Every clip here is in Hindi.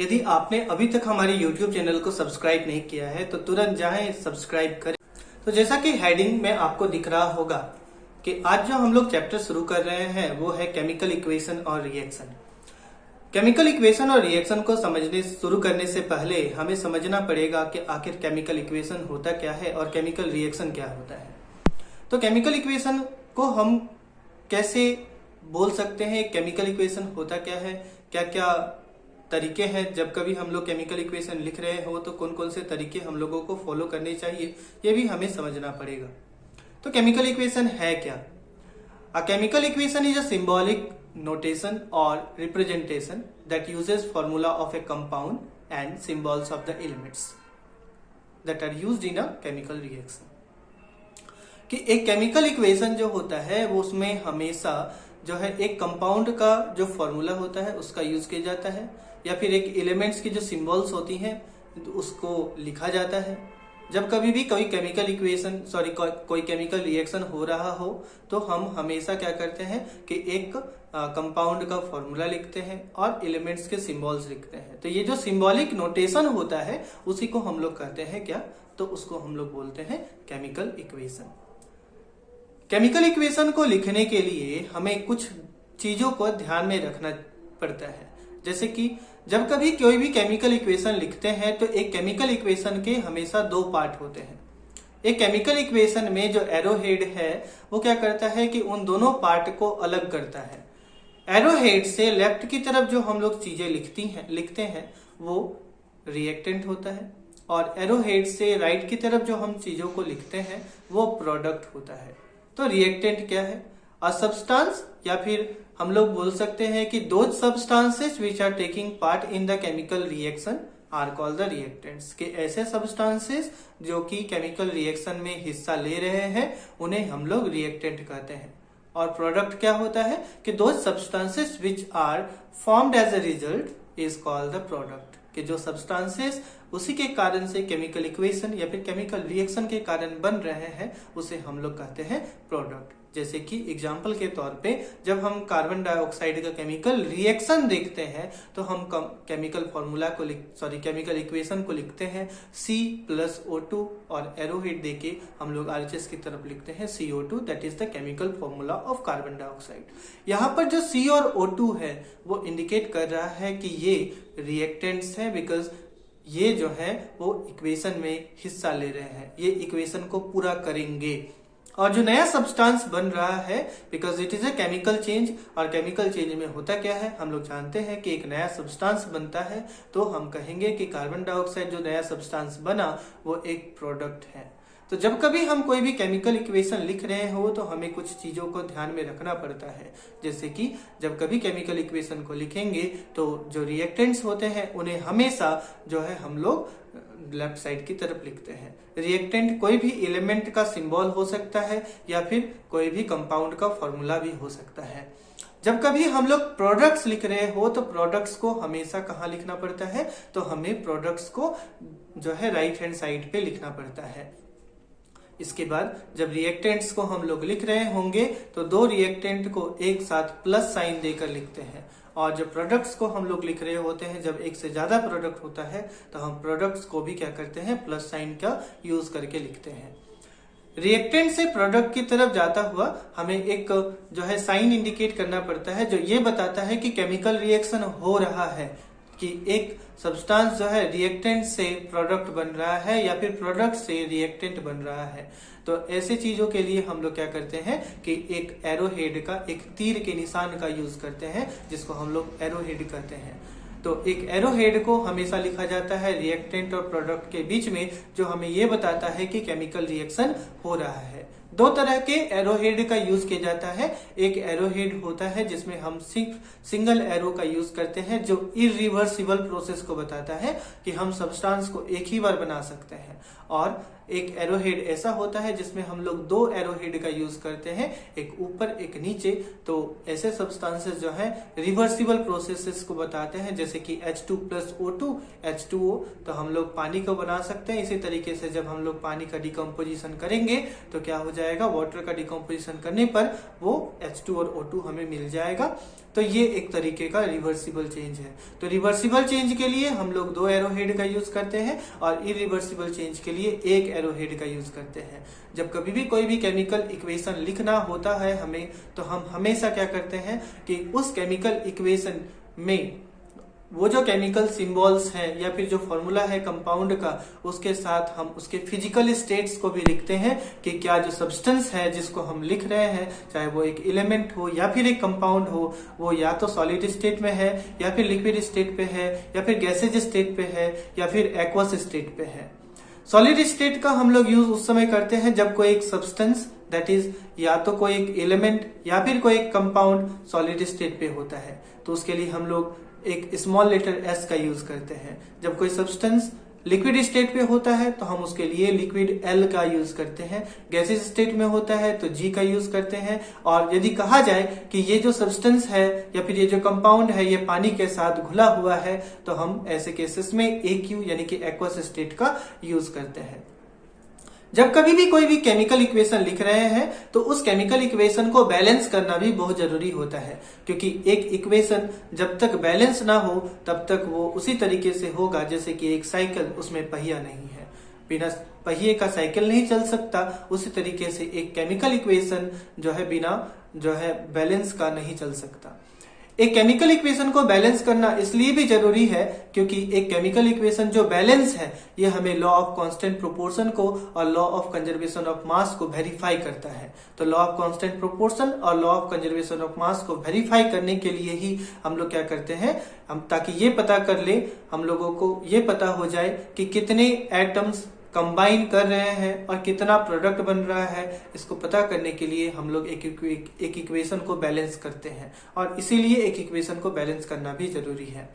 यदि आपने अभी तक हमारे YouTube चैनल को सब्सक्राइब नहीं किया है तो तुरंत जाएं, सब्सक्राइब करें। तो जैसा कि हेडिंग में आपको दिख रहा होगा कि आज जो हम लोग चैप्टर शुरू कर रहे हैं वो है केमिकल इक्वेशन और रिएक्शन। केमिकल इक्वेशन और रिएक्शन को समझने शुरू करने से पहले हमें समझना पड़ेगा कि आखिर केमिकल इक्वेशन होता क्या है और केमिकल रिएक्शन क्या होता है। तो केमिकल इक्वेशन को हम कैसे बोल सकते हैं, केमिकल इक्वेशन होता क्या है, क्या क्या तरीके हैं जब कभी हम लोग केमिकल इक्वेशन लिख रहे हो तो कौन कौन से तरीके हम लोगों को फॉलो करने चाहिए, ये भी हमें समझना पड़ेगा। तो केमिकल इक्वेशन है क्या? A chemical equation is a symbolic notation or representation that uses formula of a compound and symbols of the elements that are used in a chemical reaction। कि एक केमिकल इक्वेशन जो होता है वो उसमें हमेशा जो है एक कंपाउंड का जो फॉर्मूला होता है उसका यूज किया जाता है, या फिर एक एलिमेंट्स की जो सिंबल्स होती हैं उसको लिखा जाता है। जब कभी भी कोई केमिकल इक्वेशन कोई केमिकल रिएक्शन हो रहा हो तो हम हमेशा क्या करते हैं कि एक कंपाउंड का फॉर्मूला लिखते हैं और एलिमेंट्स के सिंबल्स लिखते हैं। तो ये जो सिंबॉलिक नोटेशन होता है उसी को हम लोग कहते हैं क्या? तो उसको हम लोग बोलते हैं केमिकल इक्वेशन। केमिकल इक्वेशन को लिखने के लिए हमें कुछ चीजों को ध्यान में रखना पड़ता है। जैसे कि जब कभी कोई भी केमिकल इक्वेशन लिखते हैं तो एक केमिकल इक्वेशन के हमेशा दो पार्ट होते हैं। एक केमिकल इक्वेशन में जो एरो हेड है वो क्या करता है कि उन दोनों पार्ट को अलग करता है। एरो हेड से लेफ्ट की तरफ जो हम लोग चीजें लिखते हैं वो रिएक्टेंट होता है, और एरो हेड से राइट की तरफ जो हम चीजों को लिखते हैं वो प्रोडक्ट होता है। तो रिएक्टेंट क्या है? अ सब्सटेंस, या फिर हम लोग बोल सकते हैं कि those substances which are taking part in the chemical reaction are called the reactants. के ऐसे सब्सटेंसेस जो कि केमिकल रिएक्शन में हिस्सा ले रहे हैं उन्हें हम लोग रिएक्टेंट कहते हैं। और प्रोडक्ट क्या होता है कि those substances which are formed as a result is called the product. कि जो सब्सटेंसेस उसी के कारण से केमिकल इक्वेशन या फिर केमिकल रिएक्शन के कारण बन रहे हैं उसे हम लोग कहते हैं प्रोडक्ट। जैसे कि एग्जाम्पल के तौर पे जब हम कार्बन डाइऑक्साइड का केमिकल रिएक्शन देखते हैं तो हम केमिकल फॉर्मूला को केमिकल इक्वेशन को लिखते हैं C+O2, और एरोहेड देके हम लोग RHS की तरफ लिखते हैं CO2, that is the chemical formula of carbon dioxide. यहाँ पर जो C और O2 है वो इंडिकेट कर रहा है कि ये रिएक्टेंट्स है, बिकॉज ये जो है वो इक्वेशन में हिस्सा ले रहे हैं, ये इक्वेशन को पूरा करेंगे। और जो नया सब्सटेंस बन रहा है because it is a chemical change, और केमिकल चेंज में होता क्या है हम लोग जानते हैं कि एक नया सब्सटेंस बनता है तो हम कहेंगे कि कार्बन डाइऑक्साइड जो नया सब्सटेंस बना वो एक प्रोडक्ट है। तो जब कभी हम कोई भी केमिकल इक्वेशन लिख रहे हो तो हमें कुछ चीजों को ध्यान में रखना पड़ता है। जैसे कि जब कभी केमिकल इक्वेशन को लिखेंगे तो जो रिएक्टेंट्स होते हैं उन्हें हमेशा जो है हम लोग लेफ्ट साइड की तरफ लिखते हैं। रिएक्टेंट कोई भी एलिमेंट का सिंबल हो सकता है या फिर कोई भी कंपाउंड का फॉर्मूला भी हो सकता है। जब कभी हम लोग प्रोडक्ट्स लिख रहे हो तो प्रोडक्ट्स को हमेशा कहाँ लिखना पड़ता है? तो हमें प्रोडक्ट्स को जो है राइट हैंड साइड पे लिखना पड़ता है। इसके बाद जब रिएक्टेंट्स को हम लोग लिख रहे होंगे तो दो रिएक्टेंट को एक साथ प्लस साइन देकर लिखते हैं, और जब प्रोडक्ट्स को हम लोग लिख रहे होते हैं जब एक से ज्यादा प्रोडक्ट होता है तो हम प्रोडक्ट्स को भी क्या करते हैं? प्लस साइन का यूज करके लिखते हैं। रिएक्टेंट से प्रोडक्ट की तरफ जाता हुआ हमें एक जो है साइन इंडिकेट करना पड़ता है जो ये बताता है कि केमिकल रिएक्शन हो रहा है, कि एक सब्सटेंस जो है रिएक्टेंट से प्रोडक्ट बन रहा है या फिर प्रोडक्ट से रिएक्टेंट बन रहा है। तो ऐसे चीजों के लिए हम लोग क्या करते हैं कि एक एरो हेड का, एक तीर के निशान का यूज करते हैं जिसको हम लोग एरो हेड कहते हैं। तो एक एरो हेड को हमेशा लिखा जाता है रिएक्टेंट और प्रोडक्ट के बीच में, जो हमें ये बताता है कि केमिकल रिएक्शन हो रहा है। दो तरह के एरोहेड का यूज किया जाता है। एक एरोहेड होता है जिसमें हम सिंगल एरो का यूज करते हैं जो इरिवर्सिबल प्रोसेस को बताता है कि हम सब्सटेंस को एक ही बार बना सकते हैं, और एक एरोहेड ऐसा होता है जिसमें हम लोग दो एरोहेड का यूज करते हैं, एक ऊपर एक नीचे। तो ऐसे सब्सटेंसेस जो है रिवर्सिबल प्रोसेसेस को बताते हैं, जैसे जैसे कि H2+O2 H2O, तो हम लोग पानी को बना सकते हैं। इसी तरीके से जब हम लोग पानी का डिकम्पोजिशन करेंगे तो क्या हो जाएगा, वाटर का डिकम्पोजिशन करने पर वो H2 और O2 हमें मिल जाएगा। तो ये एक तरीके का रिवर्सिबल चेंज है। तो रिवर्सिबल चेंज के लिए हम लोग 2 एरोहेड का यूज करते हैं और इरिवर्सिबल चेंज के लिए 1 एरोहेड का यूज करते हैं। जब कभी भी कोई भी केमिकल इक्वेशन लिखना होता है हमें, तो हम हमेशा क्या करते हैं कि उस केमिकल इक्वेशन में वो जो केमिकल सिंबल्स हैं या फिर जो फॉर्मूला है कंपाउंड का, उसके साथ हम उसके फिजिकल स्टेट्स को भी लिखते हैं कि क्या जो सब्सटेंस है जिसको हम लिख रहे हैं, चाहे वो एक एलिमेंट हो या फिर एक कंपाउंड हो, वो या तो सॉलिड स्टेट में है या फिर लिक्विड स्टेट पे है या फिर गैसेज स्टेट पे है या फिर एक्वस स्टेट पे है। सॉलिड स्टेट का हम लोग यूज उस समय करते हैं जब कोई एक सब्सटेंस, दैट इज या तो कोई एक एलिमेंट या फिर कोई एक कंपाउंड सॉलिड स्टेट पे होता है, तो उसके लिए हम लोग एक स्मॉल लेटर s का यूज करते हैं। जब कोई सब्सटेंस लिक्विड स्टेट पे होता है तो हम उसके लिए लिक्विड L का यूज करते हैं। गैसेज स्टेट में होता है तो G का यूज करते हैं। और यदि कहा जाए कि ये जो सब्सटेंस है या फिर ये जो कंपाउंड है ये पानी के साथ घुला हुआ है, तो हम ऐसे केसेस में AQ यानी कि एक्वस स्टेट का यूज करते हैं। जब कभी भी कोई भी केमिकल इक्वेशन लिख रहे हैं तो उस केमिकल इक्वेशन को बैलेंस करना भी बहुत जरूरी होता है, क्योंकि एक इक्वेशन जब तक बैलेंस ना हो तब तक वो उसी तरीके से होगा जैसे कि एक साइकिल, उसमें पहिया नहीं है, बिना पहिए का साइकिल नहीं चल सकता। उसी तरीके से एक केमिकल इक्वेशन जो है बिना बैलेंस का नहीं चल सकता। एक केमिकल इक्वेशन को बैलेंस करना इसलिए भी जरूरी है क्योंकि एक केमिकल इक्वेशन जो बैलेंस है ये हमें लॉ ऑफ कांस्टेंट प्रोपोर्शन को और law of conservation of mass को वेरीफाई करता है। तो लॉ ऑफ कांस्टेंट प्रोपोर्शन और law of conservation of mass को वेरीफाई करने के लिए ही हम लोग क्या करते हैं, हम ताकि ये पता कर ले, हम लोगों को ये पता हो जाए कि कितने एटम्स कंबाइन कर रहे हैं और कितना प्रोडक्ट बन रहा है, इसको पता करने के लिए हम लोग एक इक्वेशन को बैलेंस करते हैं और इसीलिए एक इक्वेशन को बैलेंस करना भी जरूरी है।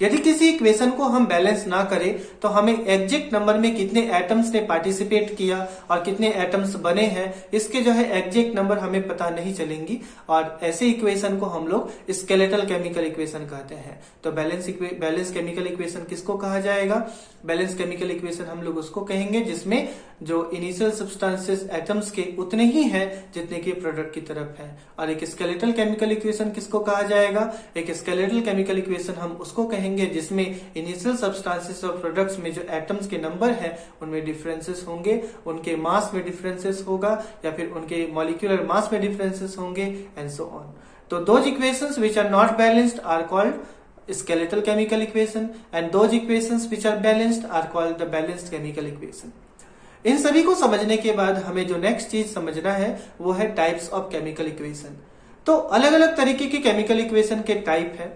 यदि किसी इक्वेशन को हम बैलेंस ना करें तो हमें एग्जैक्ट नंबर में कितने एटम्स ने पार्टिसिपेट किया और कितने एटम्स बने हैं, इसके एग्जैक्ट नंबर हमें पता नहीं चलेंगी और ऐसे इक्वेशन को हम लोग स्केलेटल केमिकल इक्वेशन कहते हैं। तो बैलेंस केमिकल इक्वेशन किसको कहा जाएगा? बैलेंस केमिकल इक्वेशन हम लोग उसको कहेंगे जिसमें जो इनिशियल सब्सटेंसेस एटम्स के उतने ही हैं जितने के प्रोडक्ट की तरफ है। और एक स्केलेटल केमिकल इक्वेशन किसको कहा जाएगा? एक स्केलेटल केमिकल इक्वेशन हम उसको कहेंगे जिसमें इनिशियल सब्सटेंसेस और प्रोडक्ट्स में जो एटम्स के नंबर है उनमें डिफरेंसेस होंगे, उनके मास में डिफरेंसेस होगा या फिर उनके मॉलिक्यूलर मास में डिफरेंसेस होंगे एंड सो ऑन। तो those equations which are not balanced are called skeletal chemical equation and those equations which are balanced are called the balanced chemical equation। इन सभी को समझने के बाद हमें जो नेक्स्ट चीज समझना है वो है टाइप्स ऑफ केमिकल इक्वेशन। तो अलग अलग तरीके के केमिकल इक्वेशन के टाइप है,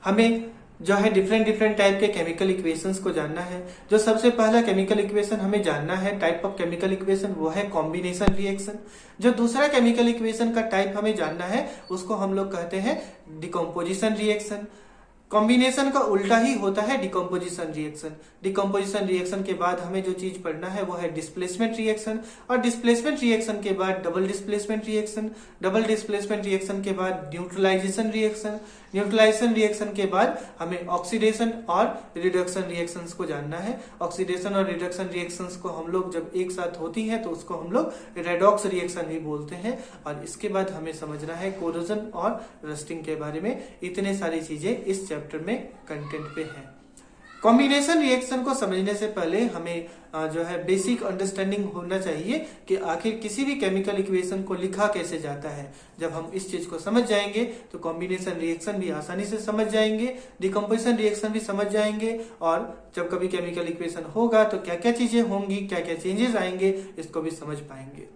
हमें जो है डिफरेंट टाइप के केमिकल इक्वेशंस को जानना है। जो सबसे पहला केमिकल इक्वेशन हमें जानना है टाइप ऑफ केमिकल इक्वेशन वो है कॉम्बिनेशन रिएक्शन। जो दूसरा केमिकल इक्वेशन का टाइप हमें जानना है उसको हम लोग कहते हैं डिकम्पोजिशन रिएक्शन। कॉम्बिनेशन का उल्टा ही होता है डिकम्पोजिशन रिएक्शन। डिकम्पोजिशन रिएक्शन के बाद हमें जो चीज पढ़ना है वो है डिस्प्लेसमेंट रिएक्शन और डिस्प्लेसमेंट रिएक्शन के बाद double displacement reaction. Double displacement reaction के बाद न्यूट्रलाइजेशन रिएक्शन। न्यूट्रलाइजेशन रिएक्शन के बाद हमें ऑक्सीडेशन और रिडक्शन रिएक्शंस को जानना है। ऑक्सीडेशन और रिडक्शन रिएक्शंस को हम लोग जब एक साथ होती है तो उसको हम लोग रेडॉक्स रिएक्शन भी बोलते हैं। और इसके बाद हमें समझना है कोरोजन और रस्टिंग के बारे में। इतने सारी चीजें इस चैप्टर में कंटेंट पे हैं। कॉम्बिनेशन रिएक्शन को समझने से पहले हमें जो है बेसिक अंडरस्टैंडिंग होना चाहिए कि आखिर किसी भी केमिकल इक्वेशन को लिखा कैसे जाता है। जब हम इस चीज को समझ जाएंगे तो कॉम्बिनेशन रिएक्शन भी आसानी से समझ जाएंगे, डिकम्पोजिशन रिएक्शन भी समझ जाएंगे और जब कभी केमिकल इक्वेशन होगा तो क्या क्या चीजें होंगी, क्या क्या चेंजेस आएंगे, इसको भी समझ पाएंगे।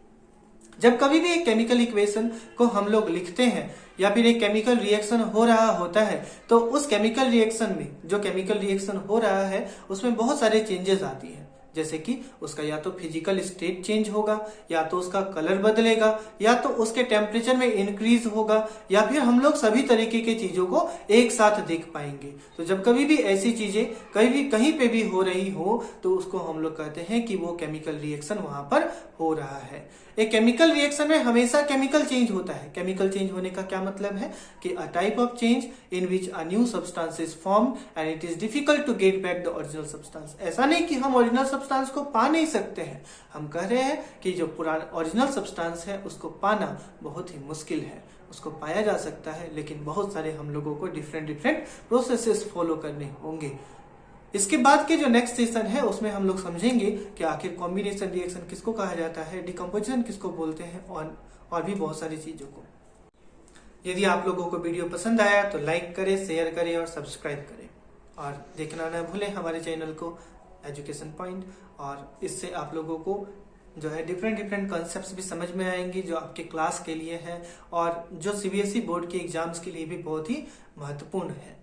जब कभी भी एक केमिकल इक्वेशन को हम लोग लिखते हैं या फिर एक केमिकल रिएक्शन हो रहा होता है तो उस केमिकल रिएक्शन में जो केमिकल रिएक्शन हो रहा है उसमें बहुत सारे चेंजेस आती हैं। जैसे कि उसका या तो फिजिकल स्टेट चेंज होगा, या तो उसका कलर बदलेगा, या तो उसके टेम्परेचर में इंक्रीज होगा, या फिर हम लोग सभी तरीके की चीजों को एक साथ देख पाएंगे। तो जब कभी भी ऐसी चीजें कहीं पे भी हो रही हो तो उसको हम लोग कहते हैं कि वो केमिकल रिएक्शन वहां पर हो रहा है। एक केमिकल रिएक्शन में हमेशा केमिकल चेंज होता है। केमिकल चेंज होने का क्या मतलब है कि a type of change in which a new substance is form and it is difficult to get back the original substance. ऐसा नहीं कि हम ओरिजिनल सब्सटेंस को पा नहीं सकते हैं, हम कह रहे हैं कि जो पुराना ओरिजिनल सब्सटेंस है उसको पाना बहुत ही मुश्किल है। उसको पाया जा सकता है लेकिन बहुत सारे हम लोगों को डिफरेंट प्रोसेसेस फॉलो करने होंगे। इसके बाद के जो नेक्स्ट सेशन है उसमें हम लोग समझेंगे कि आखिर कॉम्बिनेशन रिएक्शन किसको कहा जाता है, डिकम्पोजिशन किसको बोलते हैं, और भी बहुत सारी चीजों को। यदि आप लोगों को वीडियो पसंद आया तो लाइक करें, शेयर करें और सब्सक्राइब करें, और देखना न भूलें हमारे चैनल को एजुकेशन पॉइंट। और इससे आप लोगों को जो है डिफरेंट कॉन्सेप्ट्स भी समझ में आएंगी जो आपके क्लास के लिए है और जो सीबीएसई बोर्ड के एग्जाम्स के लिए भी बहुत ही महत्वपूर्ण है।